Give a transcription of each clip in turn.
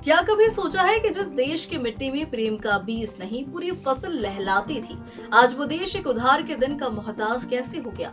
क्या कभी सोचा है कि जिस देश की मिट्टी में प्रेम का बीज नहीं पूरी फसल लहलाती थी, आज वो देश एक उधार के दिन का मोहताज कैसे हो गया।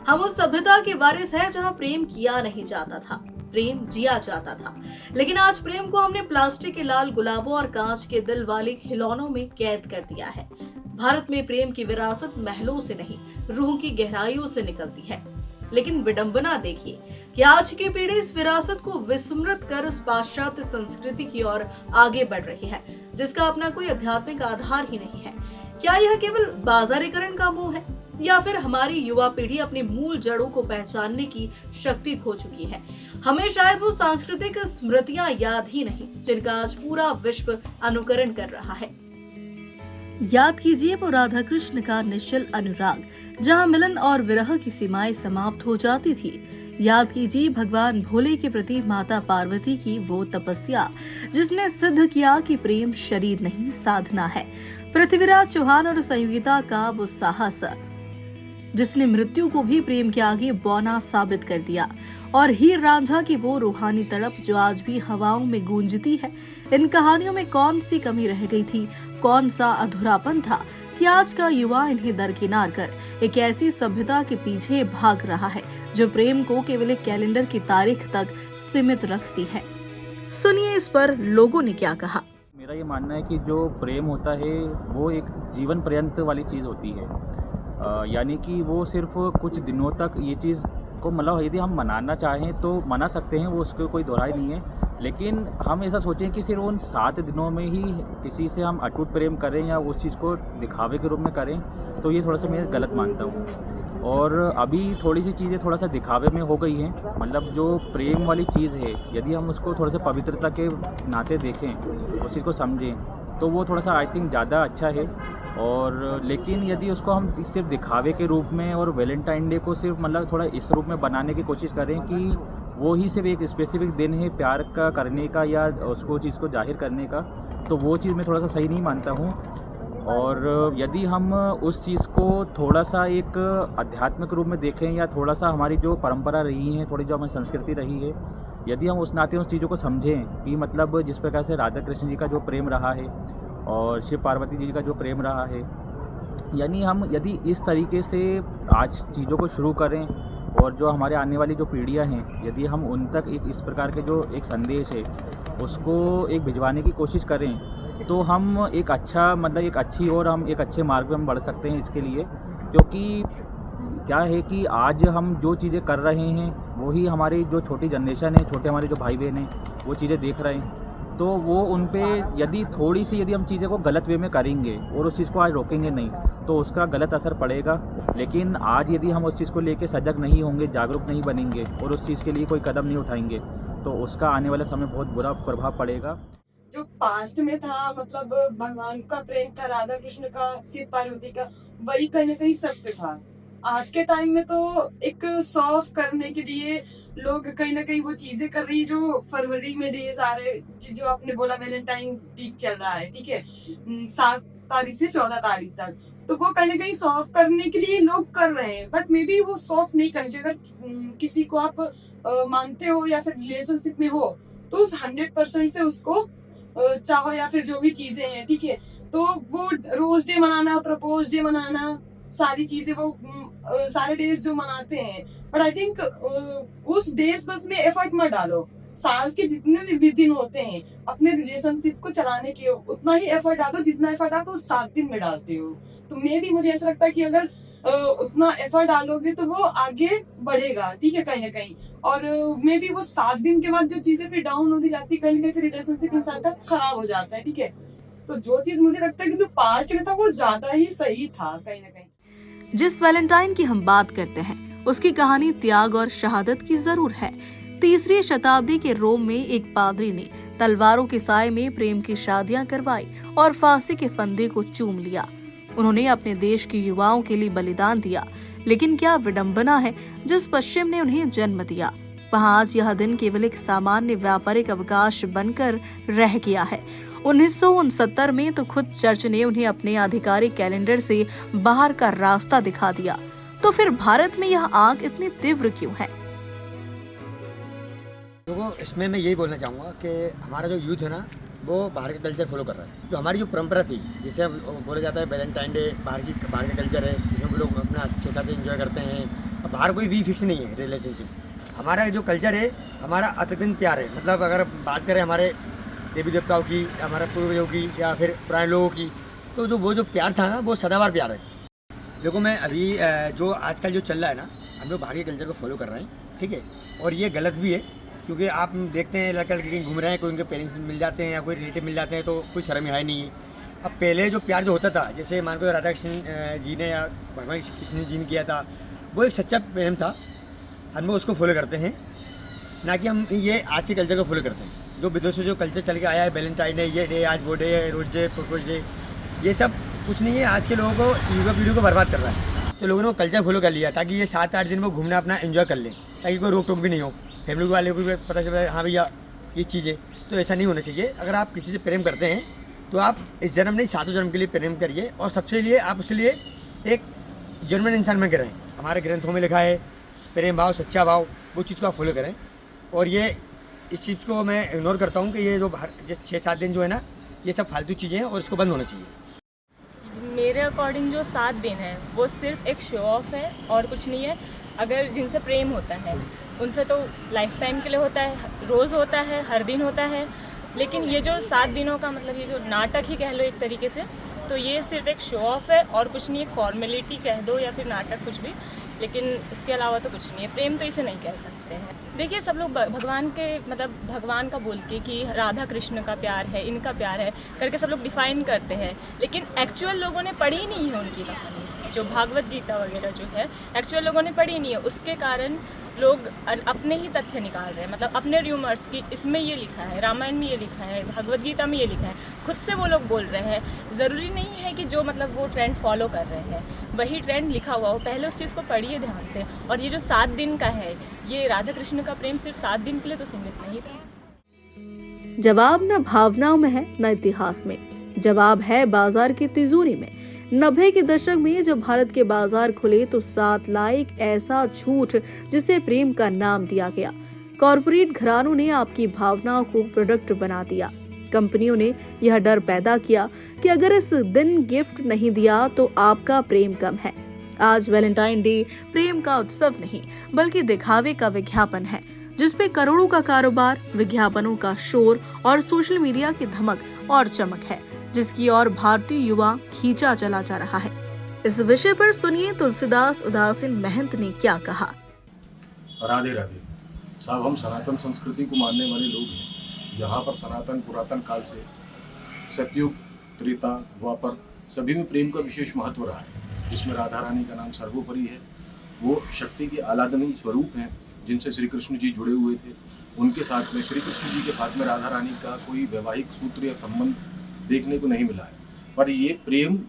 हम उस सभ्यता के वारिस हैं जहां प्रेम किया नहीं जाता था, प्रेम जिया जाता था। लेकिन आज प्रेम को हमने प्लास्टिक के लाल गुलाबों और कांच के दिल वाले खिलौनों में कैद कर दिया है। भारत में प्रेम की विरासत महलों से नहीं, रूह की गहराइयों से निकलती है। लेकिन विडंबना देखिए कि आज की पीढ़ी इस विरासत को विस्मृत कर उस पाश्चात्य संस्कृति की ओर आगे बढ़ रही है, जिसका अपना कोई आध्यात्मिक आधार ही नहीं है। क्या यह केवल बाजारीकरण का मोह है, या फिर हमारी युवा पीढ़ी अपनी मूल जड़ों को पहचानने की शक्ति खो चुकी है। हमें शायद वो सांस्कृतिक स्मृतियां याद ही नहीं, जिनका आज पूरा विश्व अनुकरण कर रहा है। याद कीजिए वो राधा कृष्ण का निश्चल अनुराग, जहाँ मिलन और विरह की सीमाएं समाप्त हो जाती थी। याद कीजिए भगवान भोले के प्रति माता पार्वती की वो तपस्या, जिसने सिद्ध किया कि प्रेम शरीर नहीं साधना है। पृथ्वीराज चौहान और संयोगिता का वो साहस, जिसने मृत्यु को भी प्रेम के आगे बौना साबित कर दिया। और हीर रांझा की वो रूहानी तड़प जो आज भी हवाओं में गूंजती है। इन कहानियों में कौन सी कमी रह गई थी, कौन सा अधूरापन था कि आज का युवा इन्हें दरकिनार कर एक ऐसी सभ्यता के पीछे भाग रहा है जो प्रेम को केवल एक कैलेंडर की तारीख तक सीमित रखती है। सुनिए इस पर लोगों ने क्या कहा। मेरा ये मानना है कि जो प्रेम होता है वो एक जीवन पर्यंत वाली चीज़ होती है। यानी कि वो सिर्फ कुछ दिनों तक ये चीज़ को मतलब यदि हम मनाना चाहें तो मना सकते हैं, वो उसको कोई दोहराई नहीं है। लेकिन हम ऐसा सोचें कि सिर्फ उन 7 दिनों में ही किसी से हम अटूट प्रेम करें या उस चीज़ को दिखावे के रूप में करें, तो ये थोड़ा सा मैं गलत मानता हूँ। और अभी थोड़ी सी चीज़ें थोड़ा सा दिखावे में हो गई हैं। मतलब जो प्रेम वाली चीज़ है, यदि हम उसको थोड़ा सा पवित्रता के नाते देखें, उस चीज़ को समझें, तो वो थोड़ा सा आई थिंक ज़्यादा अच्छा है। और लेकिन यदि उसको हम सिर्फ दिखावे के रूप में और वैलेंटाइन डे को सिर्फ मतलब थोड़ा इस रूप में बनाने की कोशिश करें कि वो ही सिर्फ एक स्पेसिफिक दिन है प्यार का करने का या उसको चीज़ को जाहिर करने का, तो वो चीज़ मैं थोड़ा सा सही नहीं मानता हूँ। और यदि हम उस चीज़ को थोड़ा सा एक आध्यात्मिक रूप में देखें या थोड़ा सा हमारी जो परंपरा रही है, थोड़ी जो हमारी संस्कृति रही है, यदि हम उस नाते उस चीज़ों को समझें कि मतलब जिस प्रकार से राधा कृष्ण जी का जो प्रेम रहा है और शिव पार्वती जी का जो प्रेम रहा है, यानी हम यदि इस तरीके से आज चीज़ों को शुरू करें और जो हमारे आने वाली जो पीढ़ियां हैं, यदि हम उन तक एक इस प्रकार के जो एक संदेश है उसको एक भिजवाने की कोशिश करें, तो हम एक अच्छा मतलब एक अच्छी और हम एक अच्छे मार्ग में हम बढ़ सकते हैं इसके लिए। क्योंकि क्या है कि आज हम जो चीज़ें कर रहे हैं वही हमारी जो छोटी जनरेशन है, छोटे हमारे जो भाई बहन हैं, वो चीज़ें देख रहे हैं। तो वो उन पे यदि थोड़ी सी यदि हम चीज़ें को गलत वे में करेंगे और उस चीज़ को आज रोकेंगे नहीं, तो उसका गलत असर पड़ेगा। लेकिन आज यदि हम उस चीज़ को लेके सजग नहीं होंगे, जागरूक नहीं बनेंगे और उस चीज़ के लिए कोई कदम नहीं उठाएंगे, तो उसका आने वाला समय बहुत बुरा प्रभाव पड़ेगा। जो पास्ट में था, मतलब भगवान का प्रेम था, राधा कृष्ण का, शिव पार्वती का, वही कहीं ना कहीं सत्य था। आज के टाइम में तो एक सॉफ्ट करने के लिए लोग कहीं ना कहीं वो चीजें कर रही है। जो फरवरी में डेज आ रहे, जो आपने बोला वैलेंटाइंस वीक चल रहा है, ठीक है, 7 तारीख से 14 तारीख तक, तो वो कहीं ना कहीं सॉफ्ट करने के लिए लोग कर रहे हैं। बट मे बी वो सॉफ्ट नहीं करनी चाहिए। अगर किसी को आप मानते हो या फिर रिलेशनशिप में हो, तो उस 100% से उसको चाहो या फिर जो भी चीजें हैं, ठीक है, तो वो रोज डे मनाना, प्रपोज डे मनाना, सारी चीजें वो सारे डेज जो मनाते हैं। बट आई थिंक उस डेज बस में एफर्ट मत डालो। साल के जितने भी दिन होते हैं अपने रिलेशनशिप को चलाने के, उतना ही एफर्ट डालो जितना एफर्ट आप उस 7 दिन में डालते हो। तो मे भी मुझे ऐसा लगता है कि अगर उतना एफर्ट डालोगे तो वो आगे बढ़ेगा, ठीक है, कहीं ना कहीं। और मे बी वो 7 दिन के बाद जो चीजें फिर डाउन होती जाती है, कहीं ना कहीं फिर रिलेशनशिप इंसान का खराब हो जाता है, ठीक है। तो जो चीज मुझे लगता है कि जो पास्ट में था वो ज्यादा ही सही था कहीं ना कहीं। जिस वैलेंटाइन की हम बात करते हैं, उसकी कहानी त्याग और शहादत की जरूर है। 3री शताब्दी के रोम में एक पादरी ने तलवारों के साए में प्रेम की शादियां करवाई और फांसी के फंदे को चूम लिया। उन्होंने अपने देश के युवाओं के लिए बलिदान दिया। लेकिन क्या विडंबना है, जिस पश्चिम ने उन्हें जन्म दिया, वहाँ आज यह दिन केवल एक सामान्य व्यापारिक अवकाश बनकर रह गया है। 1969 में तो खुद चर्च ने उन्हें अपने आधिकारिक कैलेंडर से बाहर का रास्ता दिखा दिया। तो फिर भारत में यह आग इतनी तीव्र क्यों है? देखो, इसमें मैं यही बोलना चाहूँगा कि हमारा जो यूथ है ना, वो बाहर का कल्चर फॉलो कर रहा है। तो हमारी जो परंपरा थी, जिसे हम बोला जाता है वैलेंटाइन डे, बाहर का कल्चर है, जिसमें वो लोग अपना अच्छे साथ एंजॉय करते हैं। अब बाहर कोई भी फिक्स नहीं है रिलेशनशिप। हमारा जो कल्चर है, हमारा अत्यंत प्यार है। मतलब अगर बात करें हमारे देवी देवताओं की, हमारे पूर्वजों की या फिर पुराने लोगों की, तो वो जो प्यार था ना, वो सदाबहार प्यार है। देखो, मैं अभी जो आजकल जो चल रहा है ना, हम लोग बाहर के कल्चर को फॉलो कर रहे हैं, ठीक है। और ये गलत भी है, क्योंकि आप देखते हैं लड़के लड़की कहीं घूम रहे हैं, कोई उनके पेरेंट्स मिल जाते हैं या कोई रिलेटिव मिल जाते हैं, तो कोई शर्म है नहीं है। अब पहले जो प्यार जो होता था, जैसे मान को राधा कृष्ण जी ने या भगवान कृष्ण जी ने किया था, वो एक सच्चा प्रेम था। हम लोग उसको फॉलो करते हैं, ना कि हम ये आज के कल्चर को फॉलो करते हैं। जो विदेशों से जो कल्चर चल के आया है, वैलेंटाइन डे, ये डे, आज वो डे है, रोज डे, प्रपोज डे, ये सब कुछ नहीं है। आज के लोगों को, युवा पीढ़ी को बर्बाद कर रहा है। तो लोगों ने वो कल्चर फॉलो कर लिया ताकि ये 7-8 दिन वो घूमना अपना एंजॉय कर ले, ताकि कोई रोक टोक भी नहीं हो। फैमिली वाले को भी पता चले, हाँ भैया ये चीज़ है। तो ऐसा नहीं होना चाहिए। अगर आप किसी से प्रेम करते हैं तो आप इस जन्म नहीं, 7 जन्म के लिए प्रेम करिए, और सबसे लिए आप उसके लिए एक जेन्युइन इंसान बन के रहें। हमारे ग्रंथों में लिखा है प्रेम भाव, सच्चा भाव, वो चीज़ को आप फॉलो करें। और ये इस चीज़ को मैं इग्नोर करता हूँ कि ये जो 6-7 दिन जो है ना, ये सब फालतू चीज़ें हैं और इसको बंद होना चाहिए। मेरे अकॉर्डिंग जो 7 दिन है वो सिर्फ एक शो ऑफ है और कुछ नहीं है। अगर जिनसे प्रेम होता है उनसे तो लाइफ टाइम के लिए होता है, रोज़ होता है, हर दिन होता है। लेकिन ये जो 7 दिनों का मतलब ये जो नाटक ही कह लो एक तरीके से, तो ये सिर्फ एक शो ऑफ है और कुछ नहीं, एक फॉर्मेलिटी कह दो या फिर नाटक कुछ भी, लेकिन इसके अलावा तो कुछ नहीं है। प्रेम तो इसे नहीं कह सकते हैं। देखिए, सब लोग भगवान के मतलब भगवान का बोल के कि राधा कृष्ण का प्यार है, इनका प्यार है करके सब लोग डिफाइन करते हैं, लेकिन एक्चुअल लोगों ने पढ़ी नहीं है उनकी कहानी। जो भागवत गीता वगैरह जो है एक्चुअल लोगों ने पढ़ी नहीं है, उसके कारण लोग अपने ही तथ्य निकाल रहे हैं, मतलब अपने र्यूमर्स की इसमें ये लिखा है, रामायण में ये लिखा है, भगवत गीता में ये लिखा है, खुद से वो लोग बोल रहे हैं। ज़रूरी नहीं है कि जो मतलब वो ट्रेंड फॉलो कर रहे हैं वही ट्रेंड लिखा हुआ हो। पहले उस चीज़ को पढ़िए ध्यान से। और ये जो 7 दिन का है, ये राधा कृष्ण का प्रेम सिर्फ 7 दिन के लिए तो सीमित नहीं था। जवाब न भावनाओं में है न इतिहास में, जवाब है बाजार की तिजोरी में। 90 के दशक में जब भारत के बाजार खुले तो साथ लाए एक ऐसा झूठ जिसे प्रेम का नाम दिया गया। कॉरपोरेट घरानों ने आपकी भावनाओं को प्रोडक्ट बना दिया। कंपनियों ने यह डर पैदा किया कि अगर इस दिन गिफ्ट नहीं दिया तो आपका प्रेम कम है। आज वैलेंटाइन डे प्रेम का उत्सव नहीं बल्कि दिखावे का विज्ञापन है, जिसपे करोड़ों का कारोबार, विज्ञापनों का शोर और सोशल मीडिया की धमक और चमक है, जिसकी ओर भारतीय युवा खींचा चला जा रहा है। इस विषय पर सुनिए तुलसीदास उदासीन महंत ने क्या कहा। राधे राधे साहब, हम सनातन संस्कृति को मानने वाले लोग हैं। यहाँ पर सनातन पुरातन काल से सतयुग, त्रेता, द्वापर सभी में प्रेम का विशेष महत्व रहा है, जिसमें राधा रानी का नाम सर्वोपरि है। वो शक्ति के आलादनी स्वरूप हैं, जिनसे श्री कृष्ण जी जुड़े हुए थे। उनके साथ में, श्री कृष्ण जी के साथ में राधा रानी का कोई वैवाहिक सूत्र या संबंध देखने को नहीं मिला है, पर ये प्रेम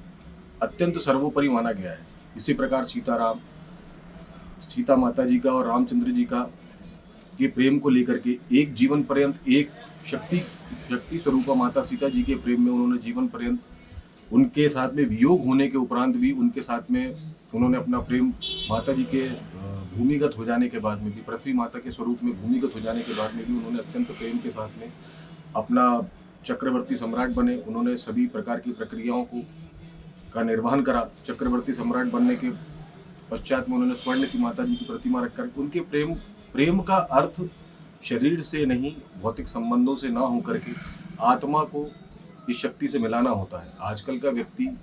अत्यंत सर्वोपरि माना गया है। इसी प्रकार सीता माता जी का और रामचंद्र जी का के प्रेम को लेकर के एक जीवन पर्यंत, एक शक्ति स्वरूपा माता सीता जी के प्रेम में उन्होंने जीवन पर्यंत, उनके साथ में वियोग होने के उपरांत भी उनके साथ में उन्होंने अपना प्रेम माता जी के भूमिगत हो जाने के बाद में भी, पृथ्वी माता के स्वरूप में भूमिगत हो जाने के बाद में भी उन्होंने अत्यंत प्रेम के साथ में अपना चक्रवर्ती सम्राट बने। उन्होंने सभी प्रकार की प्रक्रियाओं का निर्वहन करा। चक्रवर्ती सम्राट बनने के पश्चात में उन्होंने स्वर्ण की माता जी की प्रतिमा रखकर उनके प्रेम का अर्थ शरीर से नहीं, भौतिक संबंधों से ना होकर के आत्मा को इस शक्ति से मिलाना होता है। आजकल का व्यक्ति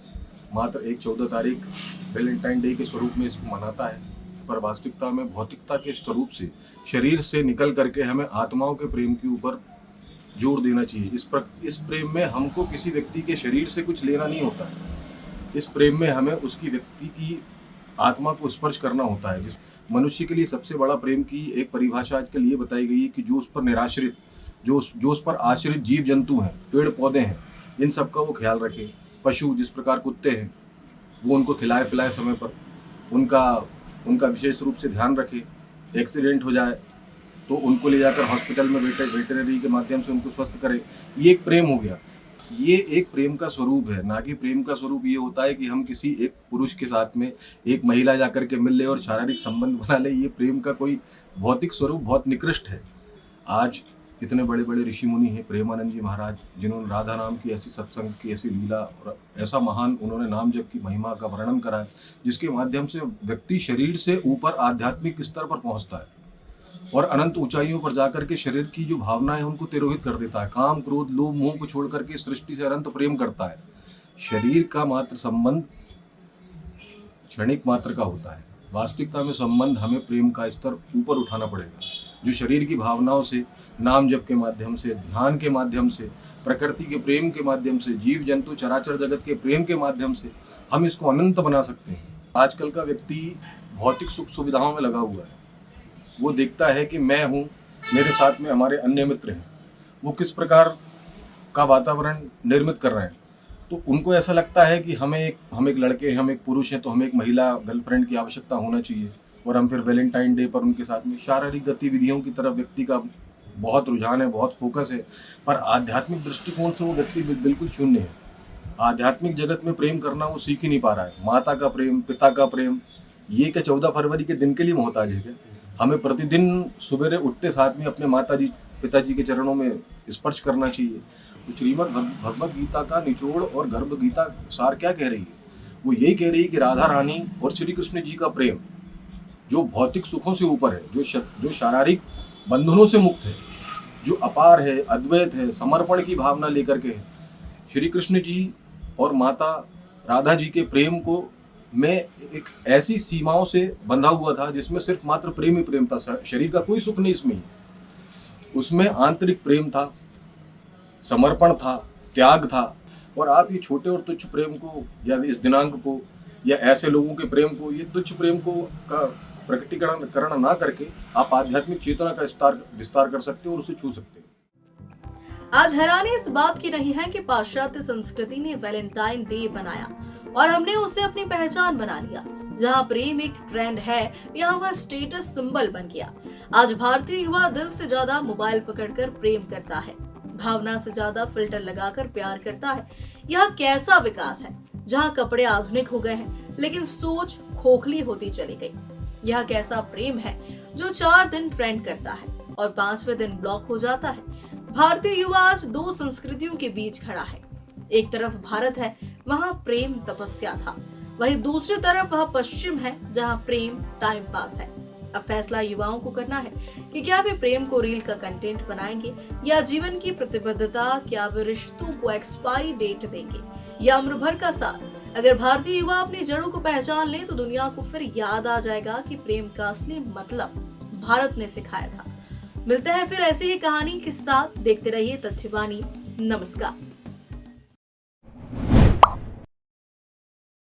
मात्र एक 14 तारीख वैलेंटाइन डे के स्वरूप में इसको मनाता है, पर वास्तविकता में भौतिकता के स्वरूप से शरीर से निकल करके हमें आत्माओं के प्रेम के ऊपर जोर देना चाहिए। इस प्रेम में हमको किसी व्यक्ति के शरीर से कुछ लेना नहीं होता है। इस प्रेम में हमें उसकी व्यक्ति की आत्मा को स्पर्श करना होता है। जिस मनुष्य के लिए सबसे बड़ा प्रेम की एक परिभाषा आजकल ये बताई गई है कि जो उस पर निराश्रित, जो उस पर आश्रित जीव जंतु हैं, पेड़ पौधे हैं, इन सब का वो ख्याल रखे। पशु जिस प्रकार कुत्ते हैं, वो उनको खिलाए पिलाए समय पर, उनका विशेष रूप से ध्यान रखे। एक्सीडेंट हो जाए तो उनको ले जाकर हॉस्पिटल में वेटरनरी के माध्यम से उनको स्वस्थ करे। ये एक प्रेम हो गया। ये एक प्रेम का स्वरूप है, ना कि प्रेम का स्वरूप ये होता है कि हम किसी एक पुरुष के साथ में एक महिला जाकर के मिल ले और शारीरिक संबंध बना ले। ये प्रेम का कोई भौतिक स्वरूप बहुत निकृष्ट है। आज इतने बड़े बड़े ऋषि मुनि हैं, प्रेमानंद जी महाराज, जिन्होंने राधा नाम की ऐसी सत्संग की ऐसी लीला और ऐसा महान उन्होंने नाम जप की महिमा का वर्णन करा है, जिसके माध्यम से व्यक्ति शरीर से ऊपर आध्यात्मिक स्तर पर पहुंचता है और अनंत ऊंचाइयों पर जाकर के शरीर की जो भावना है उनको तिरोहित कर देता है। काम, क्रोध, लोभ, मोह को छोड़ करके सृष्टि से अनंत प्रेम करता है। शरीर का मात्र संबंध क्षणिक मात्र का होता है। वास्तविकता में संबंध हमें प्रेम का स्तर ऊपर उठाना पड़ेगा, जो शरीर की भावनाओं से, नाम जप के माध्यम से, ध्यान के माध्यम से, प्रकृति के प्रेम के माध्यम से, जीव जंतु चराचर जगत के प्रेम के माध्यम से हम इसको अनंत बना सकते हैं। आजकल का व्यक्ति भौतिक सुख सुविधाओं में लगा हुआ है। वो देखता है कि मैं हूँ, मेरे साथ में हमारे अन्य मित्र हैं, वो किस प्रकार का वातावरण निर्मित कर रहे हैं। तो उनको ऐसा लगता है कि हम एक लड़के, हम एक पुरुष हैं, तो हमें एक महिला गर्लफ्रेंड की आवश्यकता होना चाहिए और हम फिर वैलेंटाइन डे पर उनके साथ में शारीरिक गतिविधियों की तरफ व्यक्ति का बहुत रुझान है, बहुत फोकस है, पर आध्यात्मिक दृष्टिकोण से वो व्यक्ति बिल्कुल शून्य है। आध्यात्मिक जगत में प्रेम करना वो सीख ही नहीं पा रहा है। माता का प्रेम, पिता का प्रेम, ये क्या 14 फरवरी के दिन के लिए मोहताज है क्या? हमें प्रतिदिन सुबह उठते साथ में अपने माताजी पिताजी के चरणों में स्पर्श करना चाहिए। तो श्रीमद् भगवद गीता का निचोड़ और गर्भ गीता सार क्या कह रही है? वो यही कह रही है कि राधा रानी और श्री कृष्ण जी का प्रेम जो भौतिक सुखों से ऊपर है, जो शारीरिक बंधनों से मुक्त है, जो अपार है, अद्वैत है, समर्पण की भावना लेकर के है। श्री कृष्ण जी और माता राधा जी के प्रेम को मैं एक ऐसी सीमाओं से बंधा हुआ था जिसमें सिर्फ मात्र प्रेम ही प्रेम था। शरीर का कोई सुख नहीं इसमें, उसमें आंतरिक प्रेम था, समर्पण था, त्याग था। और आप ये छोटे और तुच्छ प्रेम को या इस दिनांक को या ऐसे लोगों के प्रेम को, ये तुच्छ प्रेम को का प्रकटीकरण ना करके आप आध्यात्मिक चेतना का विस्तार कर सकते हो और उसे छू सकते हो। आज हैरानी इस बात की नहीं है कि पाश्चात्य संस्कृति ने वैलेंटाइन डे बनाया और हमने उसे अपनी पहचान बना लिया। जहाँ प्रेम एक ट्रेंड है, यहाँ वह स्टेटस सिंबल बन गया। आज भारतीय युवा दिल से ज्यादा मोबाइल पकड़कर प्रेम करता है, भावना से ज्यादा फिल्टर लगाकर प्यार करता है। यह कैसा विकास है, जहाँ कपड़े आधुनिक हो गए हैं लेकिन सोच खोखली होती चली गई। यह कैसा प्रेम है जो 4 दिन ट्रेंड करता है और 5वें दिन ब्लॉक हो जाता है। भारतीय युवा आज 2 संस्कृतियों के बीच खड़ा है। एक तरफ भारत है, वहाँ प्रेम तपस्या था, वहीं दूसरी तरफ वह पश्चिम है, जहाँ प्रेम टाइम पास है। अब फैसला युवाओं को करना है कि क्या वे प्रेम को रील का कंटेंट बनाएंगे या जीवन की प्रतिबद्धता, क्या वे रिश्तों को एक्सपायरी डेट देंगे या उम्र भर का साथ। अगर भारतीय युवा अपनी जड़ों को पहचान ले तो दुनिया को फिर याद आ जाएगा कि प्रेम का असली मतलब भारत ने सिखाया था। मिलते हैं फिर ऐसी ही कहानी के साथ। देखते रहिए तथ्यवाणी। नमस्कार।